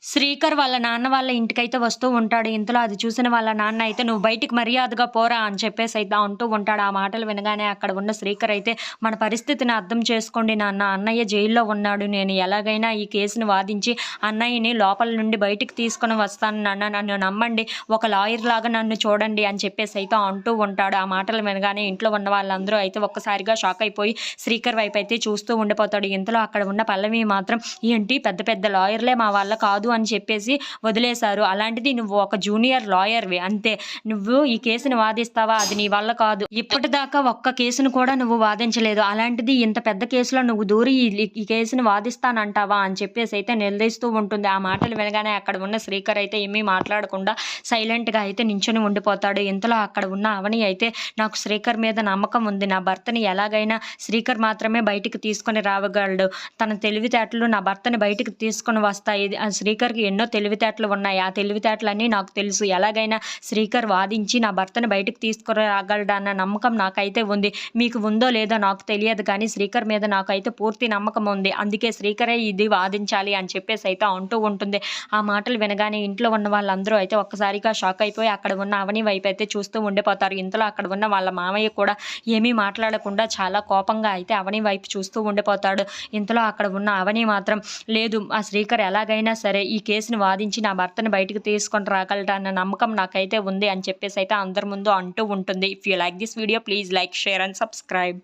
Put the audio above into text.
శ్రీకర్ వాళ్ళ నాన్న వాళ్ళ ఇంటికైతే వస్తూ ఉంటాడు. ఇంతలో అది చూసిన వాళ్ళ నాన్న అయితే "నువ్వు బయటికి మర్యాదగా పోరా" అని చెప్పేసైతే అంటూ ఉంటాడు. ఆ మాటలు వినగానే అక్కడ ఉన్న శ్రీకర్ అయితే "మన పరిస్థితిని అర్థం చేసుకోండి నాన్న. అన్నయ్య జైల్లో ఉన్నాడు. నేను ఎలాగైనా ఈ కేసుని వాదించి అన్నయ్యని లోపల నుండి బయటికి తీసుకొని వస్తాను నాన్న. నన్ను నమ్మండి. ఒక లాయర్ లాగా నన్ను చూడండి" అని చెప్పేసైతే అంటూ ఉంటాడు. ఆ మాటలు వినగానే ఇంట్లో ఉన్న వాళ్ళందరూ అయితే ఒక్కసారిగా షాక్ అయిపోయి శ్రీకర్ వైపు అయితే చూస్తూ ఉండిపోతాడు. ఇంతలో అక్కడ ఉన్న పల్లవి మాత్రం "ఏంటి పెద్ద పెద్ద లాయర్‌లే మా వల్ల కాదు అని చెప్పేసి వదిలేశారు. అలాంటిది నువ్వు ఒక జూనియర్ లాయర్‌వి అంతే. నువ్వు ఈ కేసుని వాదిస్తావా? అది నీ వల్ల కాదు. ఇప్పటిదాకా ఒక్క కేసును కూడా నువ్వు వాదించలేదు. అలాంటిది ఇంత పెద్ద కేసులో నువ్వు దూరి ఈ కేసుని వాదిస్తానంటావా?" అని చెప్పేసైతే నిలదీస్తూ ఉంటుంది. ఆ మాటలు వినగానే అక్కడ ఉన్న శ్రీకర్ అయితే ఏమీ మాట్లాడకుండా సైలెంట్‌గా అయితే నించొని ఉండిపోతాడు. ఇంతలో అక్కడ ఉన్న అవని అయితే "నాకు శ్రీకర్ మీద నమ్మకం ఉంది. నా భర్తని ఎలాగైనా శ్రీకర్ మాత్రమే బయటికి తీసుకొని రావగలడు. తన తెలివితేటలు నా భర్తని బయటికి తీసుకొని వస్తాయి. శ్రీకర్‌కి ఎన్నో తెలివితేటలు ఉన్నాయి. ఆ తెలివితేటలన్నీ నాకు తెలుసు. ఎలాగైనా శ్రీకర్ వాదించి నా భర్తని బయటికి తీసుకురాగలడన్న నమ్మకం నాకైతే ఉంది. మీకు ఉందో లేదో నాకు తెలియదు కానీ శ్రీకర్ మీద నాకైతే పూర్తి నమ్మకం ఉంది. అందుకే శ్రీకరే ఇది వాదించాలి" అని చెప్పేసైతే అంటూ ఉంటుంది. ఆ మాటలు వినగానే ఇంట్లో ఉన్న వాళ్ళందరూ అయితే ఒక్కసారిగా షాక్ అయిపోయి అక్కడ ఉన్న అవని వైపు అయితే చూస్తూ ఉండిపోతారు. ఇంతలో అక్కడ ఉన్న వాళ్ళ మామయ్య కూడా ఏమీ మాట్లాడకుండా చాలా కోపంగా అయితే అవని వైపు చూస్తూ ఉండిపోతాడు. ఇంతలో అక్కడ ఉన్న అవని మాత్రం "లేదు, ఆ శ్రీకర్ ఎలాగైనా సరే ఈ కేసుని వాదించి నా భర్తని బయటకు తీసుకొని రాగలడన్న నమ్మకం నాకైతే ఉంది" అని చెప్పేసైతే అందరి ముందు అంటూ ఉంటుంది. If you like this video please like, share and subscribe.